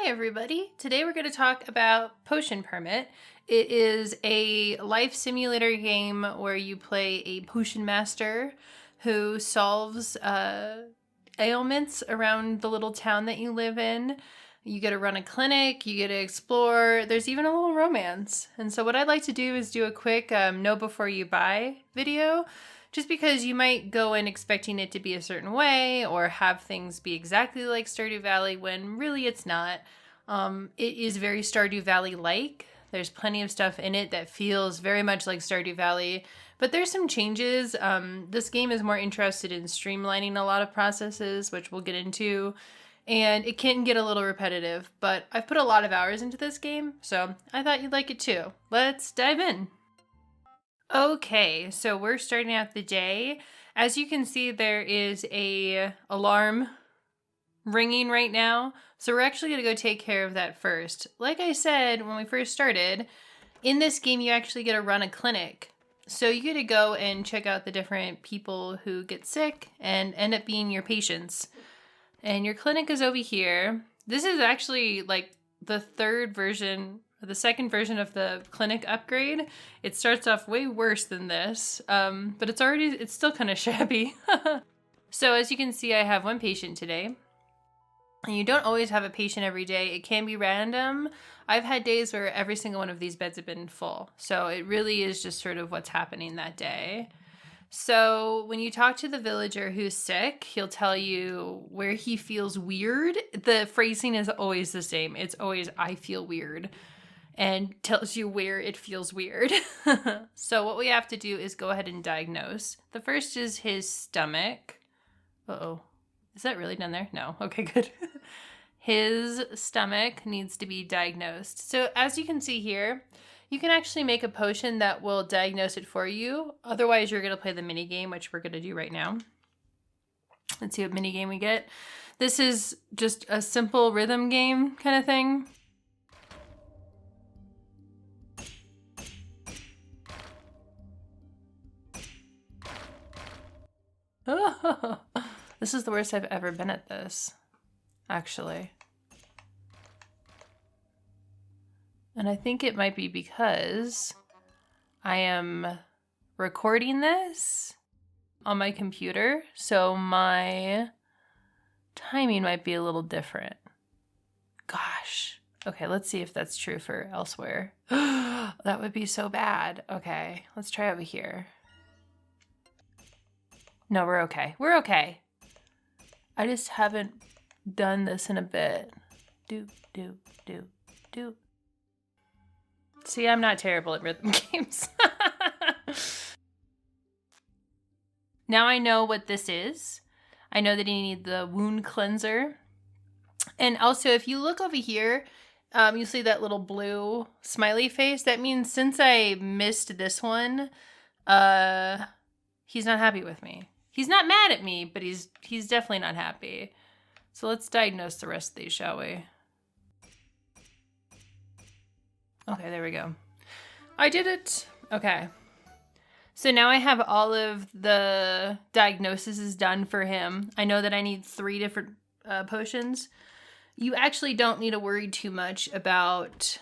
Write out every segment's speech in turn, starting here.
everybody. Today we're going to talk about Potion Permit. It is a life simulator game where you play a potion master who solves ailments around the little town that you live in. You get to run a clinic, you get to explore, there's even a little romance. And so what I'd like to do is do a quick know before you buy video, just because you might go in expecting it to be a certain way or have things be exactly like Stardew Valley when really it's not. It is very Stardew Valley-like. There's plenty of stuff in it that feels very much like Stardew Valley, but there's some changes. This game is more interested in streamlining a lot of processes, which we'll get into, and it can get a little repetitive, but I've put a lot of hours into this game, so I thought you'd like it too. Let's dive in. Okay, so we're starting out the day. As you can see, there is a alarm ringing right now, so we're actually going to go take care of that first. Like I said when we first started, in this game you actually get to run a clinic. So you get to go and check out the different people who get sick and end up being your patients. And your clinic is over here. This is actually like the second version of the clinic upgrade. It starts off way worse than this, but it's still kind of shabby. So as you can see, I have one patient today. And you don't always have a patient every day. It can be random. I've had days where every single one of these beds have been full. So it really is just sort of what's happening that day. So when you talk to the villager who's sick, he'll tell you where he feels weird. The phrasing is always the same. It's always, I feel weird, and tells you where it feels weird. So what we have to do is go ahead and diagnose. The first is his stomach. Uh-oh. Is that really done there? No. Okay, good. His stomach needs to be diagnosed. So as you can see here, you can actually make a potion that will diagnose it for you. Otherwise, you're going to play the mini game, which we're going to do right now. Let's see what mini game we get. This is just a simple rhythm game kind of thing. Oh, this is the worst I've ever been at this, actually. And I think it might be because I am recording this on my computer, so my timing might be a little different. Gosh. Okay, let's see if that's true for elsewhere. That would be so bad. Okay, let's try over here. No, we're okay. We're okay. I just haven't done this in a bit. Do. See, I'm not terrible at rhythm games. Now I know what this is. I know that you need the wound cleanser. And also, if you look over here, you see that little blue smiley face. That means since I missed this one, he's not happy with me. He's not mad at me, but he's definitely not happy. So let's diagnose the rest of these, shall we? Okay, there we go. I did it. Okay. So now I have all of the diagnoses done for him. I know that I need 3 different potions. You actually don't need to worry too much about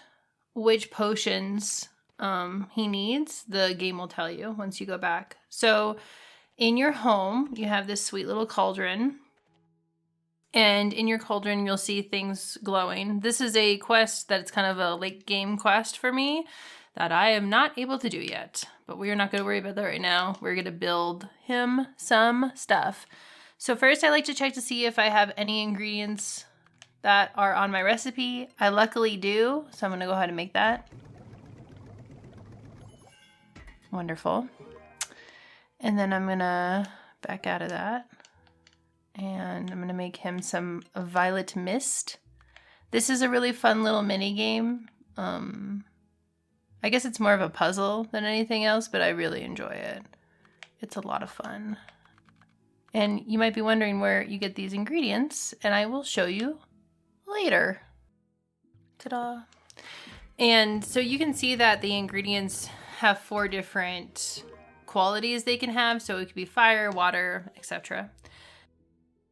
which potions he needs. The game will tell you once you go back. So in your home, you have this sweet little cauldron. And in your cauldron, you'll see things glowing. This is a quest that's kind of a late game quest for me that I am not able to do yet. But we are not going to worry about that right now. We're going to build him some stuff. So first, I like to check to see if I have any ingredients that are on my recipe. I luckily do, so I'm going to go ahead and make that. Wonderful. And then I'm going to back out of that. And I'm going to make him some violet mist. This is a really fun little mini game. I guess it's more of a puzzle than anything else, but I really enjoy it. It's a lot of fun. And you might be wondering where you get these ingredients, and I will show you later. Ta-da! And so you can see that the ingredients have 4 different qualities they can have. So it could be fire, water, etc.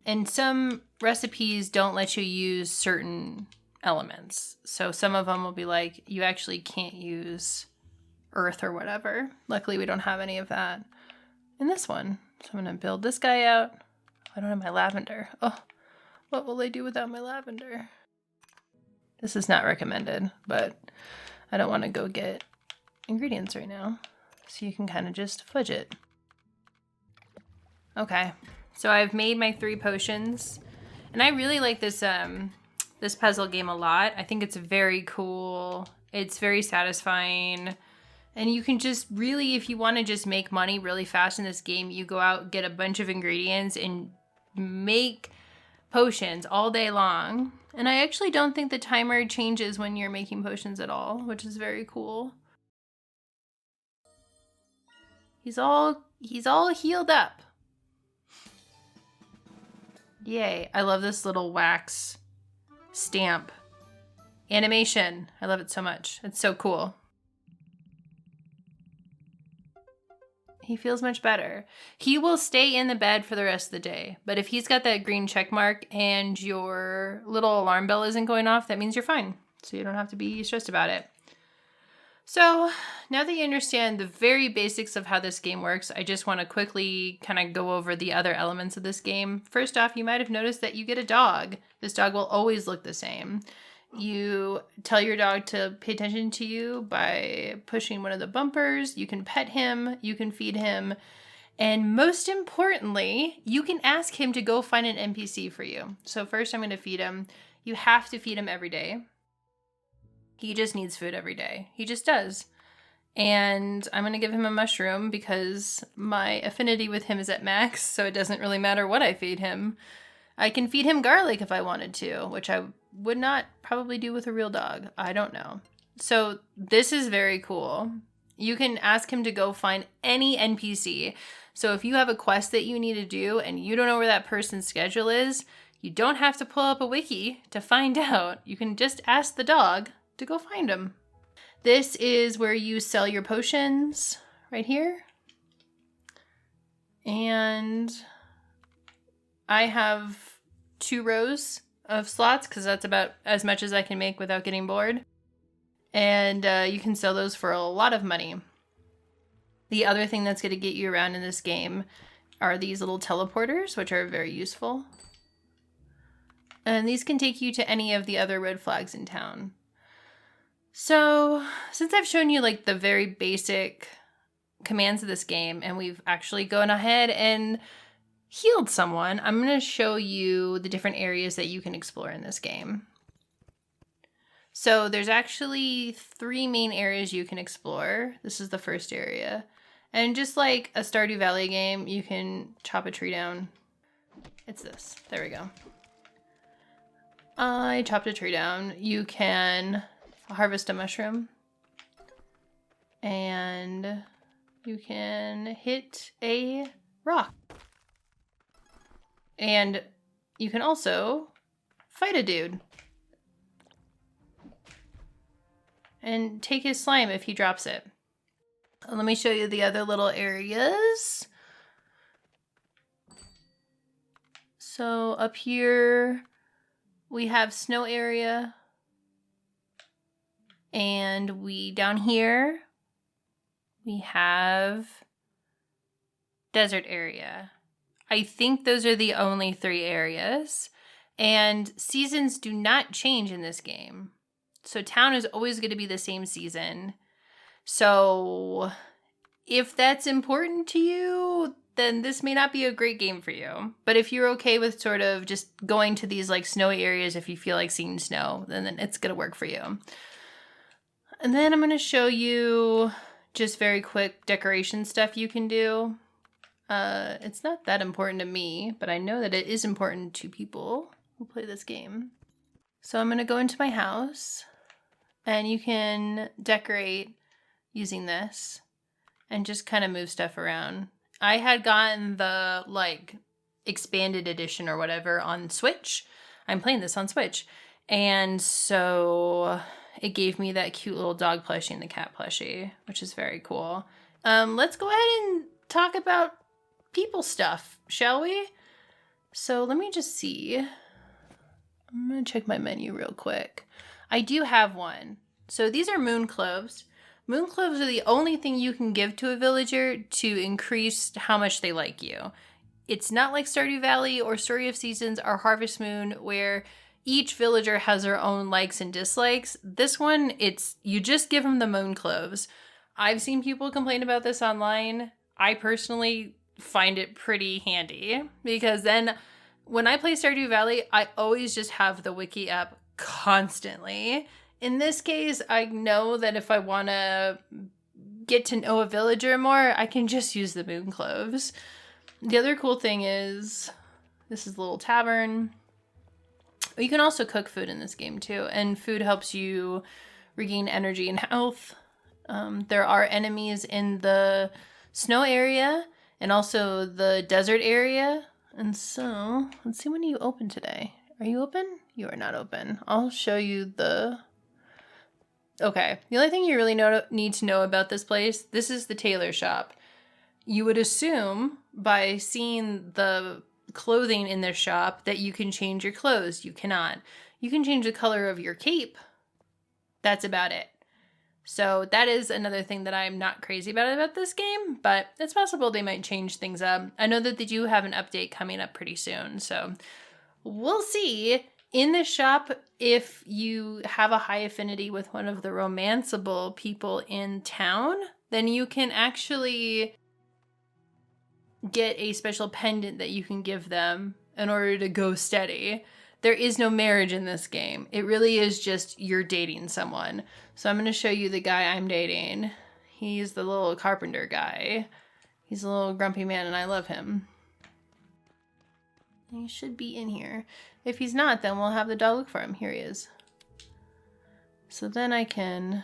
And some recipes don't let you use certain elements. So some of them will be like, you actually can't use earth or whatever. Luckily, we don't have any of that in this one. So I'm going to build this guy out. I don't have my lavender. Oh, what will I do without my lavender? This is not recommended, but I don't want to go get ingredients right now. So you can kind of just fudge it. Okay, so I've made my 3 potions. And I really like this this puzzle game a lot. I think it's very cool. It's very satisfying. And you can just really, if you want to just make money really fast in this game, you go out, get a bunch of ingredients, and make potions all day long. And I actually don't think the timer changes when you're making potions at all, which is very cool. He's all healed up. Yay. I love this little wax stamp animation. I love it so much. It's so cool. He feels much better. He will stay in the bed for the rest of the day. But if he's got that green check mark and your little alarm bell isn't going off, that means you're fine. So you don't have to be stressed about it. So now that you understand the very basics of how this game works, I just want to quickly kind of go over the other elements of this game. First off, you might have noticed that you get a dog. This dog will always look the same. You tell your dog to pay attention to you by pushing one of the bumpers. You can pet him, you can feed him, and most importantly, you can ask him to go find an NPC for you. So first I'm going to feed him. You have to feed him every day. He just needs food every day. He just does. And I'm going to give him a mushroom because my affinity with him is at max, so it doesn't really matter what I feed him. I can feed him garlic if I wanted to, which I would not probably do with a real dog. I don't know. So this is very cool. You can ask him to go find any NPC. So if you have a quest that you need to do and you don't know where that person's schedule is, you don't have to pull up a wiki to find out. You can just ask the dog to go find him. This is where you sell your potions right here. And I have 2 rows of slots because that's about as much as I can make without getting bored. And you can sell those for a lot of money. The other thing that's going to get you around in this game are these little teleporters, which are very useful. And these can take you to any of the other red flags in town. So since I've shown you like the very basic commands of this game and we've actually gone ahead and healed someone, I'm going to show you the different areas that you can explore in this game. So there's actually 3 main areas you can explore. This is the first area. And just like a Stardew Valley game, you can chop a tree down. It's this. There we go. I chopped a tree down. You can harvest a mushroom. And you can hit a rock. And you can also fight a dude. And take his slime if he drops it. Let me show you the other little areas. So up here we have snow area. And down here we have desert area. I think those are the only 3 areas. And seasons do not change in this game. So town is always going to be the same season. So if that's important to you, then this may not be a great game for you. But if you're okay with sort of just going to these like snowy areas if you feel like seeing snow, then it's going to work for you. And then I'm going to show you just very quick decoration stuff you can do. It's not that important to me, but I know that it is important to people who play this game. So I'm going to go into my house, and you can decorate using this and just kind of move stuff around. I had gotten the like expanded edition or whatever on Switch. I'm playing this on Switch. And so it gave me that cute little dog plushie and the cat plushie, which is very cool. Let's go ahead and talk about people stuff, shall we? So let me just see. I'm going to check my menu real quick. I do have one. So these are moon cloves. Moon cloves are the only thing you can give to a villager to increase how much they like you. It's not like Stardew Valley or Story of Seasons or Harvest Moon where each villager has their own likes and dislikes. This one, it's you just give them the moon cloves. I've seen people complain about this online. I personally find it pretty handy because then when I play Stardew Valley, I always just have the wiki up constantly. In this case, I know that if I want to get to know a villager more, I can just use the moon cloves. The other cool thing is, this is a little tavern. You can also cook food in this game too, and food helps you regain energy and health. There are enemies in the snow area and also the desert area. And so, let's see, when are you open today? Are you open? You are not open. I'll show you the... Okay, the only thing you really need to know about this place, this is the tailor shop. You would assume by seeing the clothing in their shop that you can change your clothes. You cannot. You can change the color of your cape. That's about it. So that is another thing that I'm not crazy about this game, but it's possible they might change things up. I know that they do have an update coming up pretty soon, so we'll see. In this shop, if you have a high affinity with one of the romanceable people in town, then you can actually get a special pendant that you can give them in order to go steady. There is no marriage in this game. It really is just you're dating someone. So I'm going to show you the guy I'm dating. He's the little carpenter guy. He's a little grumpy man and I love him. He should be in here. If he's not, then we'll have the dog look for him. Here he is. So then I can...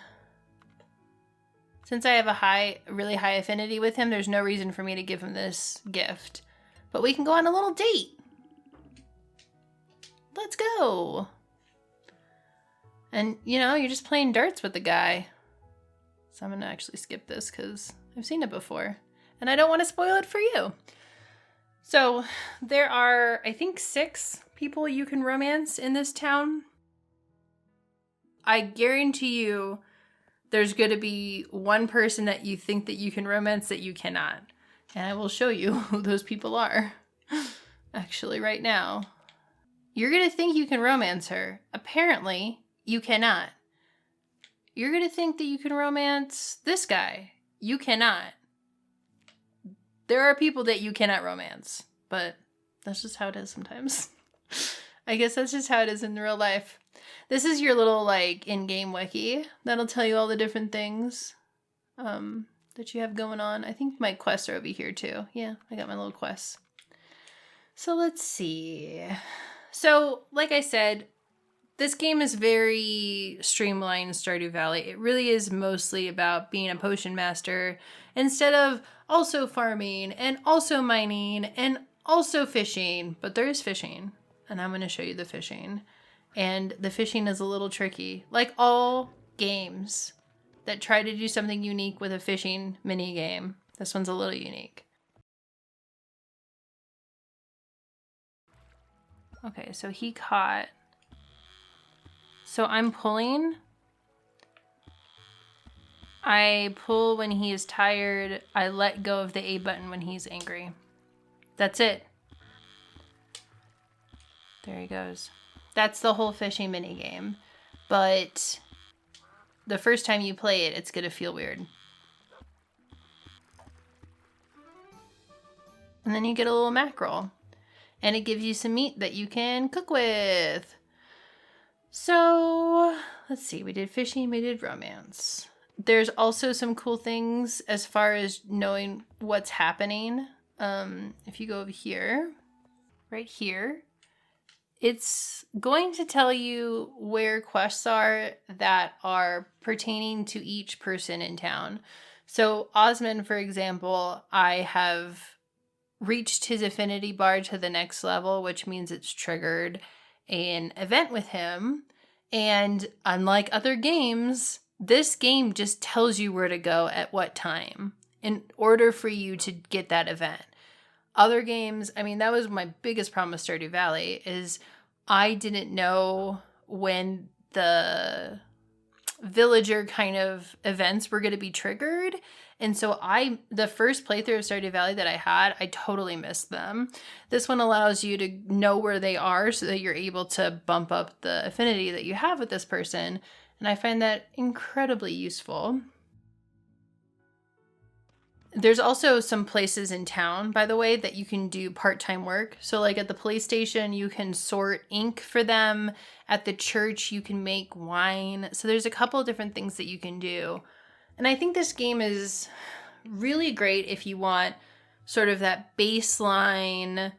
Since I have a really high affinity with him, there's no reason for me to give him this gift. But we can go on a little date. Let's go. And, you know, you're just playing darts with the guy. So I'm going to actually skip this because I've seen it before. And I don't want to spoil it for you. So there are, I think, 6 people you can romance in this town. I guarantee you there's going to be one person that you think that you can romance that you cannot. And I will show you who those people are. Actually, right now. You're going to think you can romance her. Apparently, you cannot. You're going to think that you can romance this guy. You cannot. There are people that you cannot romance, but that's just how it is sometimes. I guess that's just how it is in real life. This is your little, like, in-game wiki. That'll tell you all the different things that you have going on. I think my quests are over here, too. Yeah, I got my little quests. So let's see. So, like I said, this game is very streamlined, Stardew Valley. It really is mostly about being a potion master instead of also farming and also mining and also fishing. But there is fishing, and I'm going to show you the fishing. And the fishing is a little tricky, like all games that try to do something unique with a fishing mini game. This one's a little unique. Okay, so he caught. So I'm pulling. I pull when he is tired. I let go of the A button when he's angry. That's it. There he goes. That's the whole fishing mini game. But the first time you play it, it's going to feel weird. And then you get a little mackerel. And it gives you some meat that you can cook with. So, let's see. We did fishing, we did romance. There's also some cool things as far as knowing what's happening. If you go over here, right here, it's going to tell you where quests are that are pertaining to each person in town. So Osmond, for example, I have reached his affinity bar to the next level, which means it's triggered an event with him. And unlike other games, this game just tells you where to go at what time in order for you to get that event. Other games, I mean, that was my biggest problem with Stardew Valley is I didn't know when the villager kind of events were going to be triggered. And so the first playthrough of Stardew Valley that I had, I totally missed them. This one allows you to know where they are so that you're able to bump up the affinity that you have with this person. And I find that incredibly useful. There's also some places in town, by the way, that you can do part-time work. So like at the police station, you can sort ink for them. At the church, you can make wine. So there's a couple of different things that you can do. And I think this game is really great if you want sort of that baseline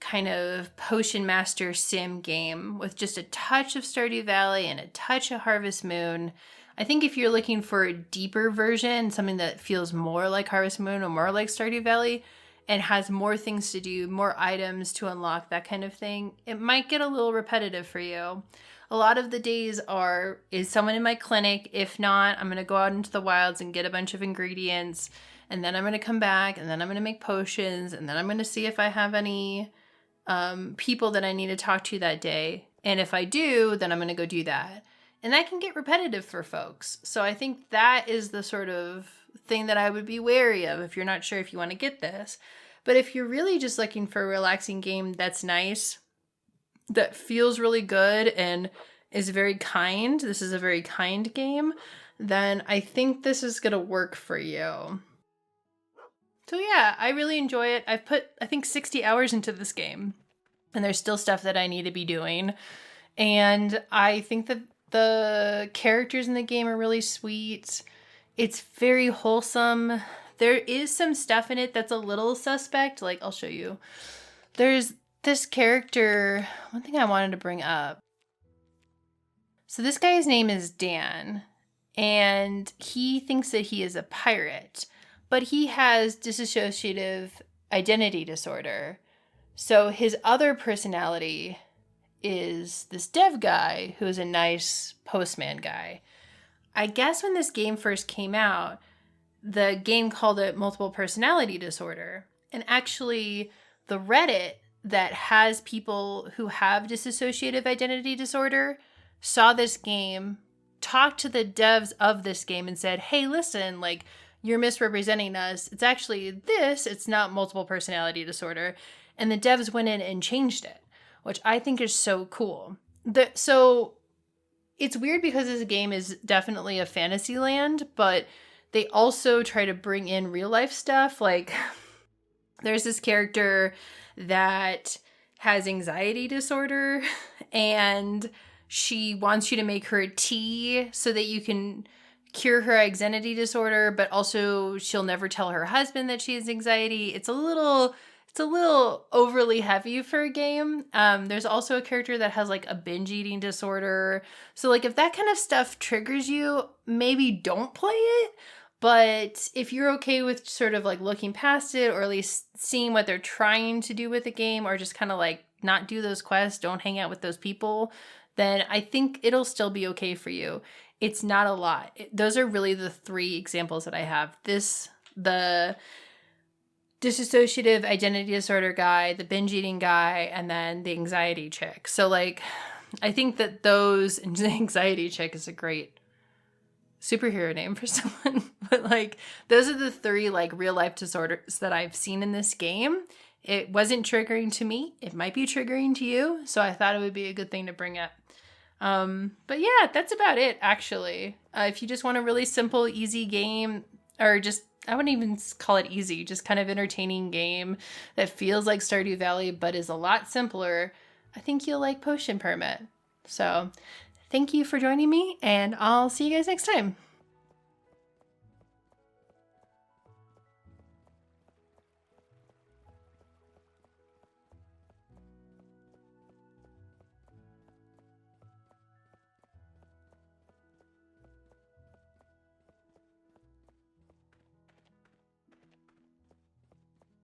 kind of Potion Master sim game with just a touch of Stardew Valley and a touch of Harvest Moon. I think if you're looking for a deeper version, something that feels more like Harvest Moon or more like Stardew Valley and has more things to do, more items to unlock, that kind of thing, it might get a little repetitive for you. A lot of the days is someone in my clinic? If not, I'm going to go out into the wilds and get a bunch of ingredients, and then I'm going to come back, and then I'm going to make potions, and then I'm going to see if I have any people that I need to talk to that day. And if I do, then I'm going to go do that. And that can get repetitive for folks. So I think that is the sort of thing that I would be wary of if you're not sure if you want to get this. But if you're really just looking for a relaxing game that's nice, that feels really good and is very kind, this is a very kind game, then I think this is going to work for you. So yeah, I really enjoy it. I've put, I think, 60 hours into this game, and there's still stuff that I need to be doing. And I think that the characters in the game are really sweet. It's very wholesome. There is some stuff in it that's a little suspect. Like, I'll show you. There's this character, one thing I wanted to bring up. So this guy's name is Dan, and he thinks that he is a pirate, but he has dissociative identity disorder. So his other personality is this dev guy who is a nice postman guy. I guess when this game first came out, the game called it multiple personality disorder. And actually, the Reddit that has people who have dissociative identity disorder saw this game, talked to the devs of this game and said, hey, listen, like, you're misrepresenting us. It's actually this. It's not multiple personality disorder. And the devs went in and changed it, which I think is so cool. So it's weird because this game is definitely a fantasy land, but they also try to bring in real life stuff. Like, there's this character that has anxiety disorder, and she wants you to make her a tea so that you can cure her anxiety disorder, but also she'll never tell her husband that she has anxiety. It's a little overly heavy for a game. There's also a character that has like a binge eating disorder. So like if that kind of stuff triggers you, maybe don't play it. But if you're okay with sort of like looking past it, or at least seeing what they're trying to do with the game, or just kind of like not do those quests, don't hang out with those people, then I think it'll still be okay for you. It's not a lot. Those are really the three examples that I have. The dissociative identity disorder guy, the binge eating guy, and then the anxiety chick. So like, I think that the anxiety chick is a great superhero name for someone. But like, those are the three like real life disorders that I've seen in this game. It wasn't triggering to me. It might be triggering to you. So I thought it would be a good thing to bring up. But yeah, that's about it actually. If you just want a really simple, easy game, or just, I wouldn't even call it easy, just kind of entertaining game that feels like Stardew Valley but is a lot simpler, I think you'll like Potion Permit. So thank you for joining me, and I'll see you guys next time.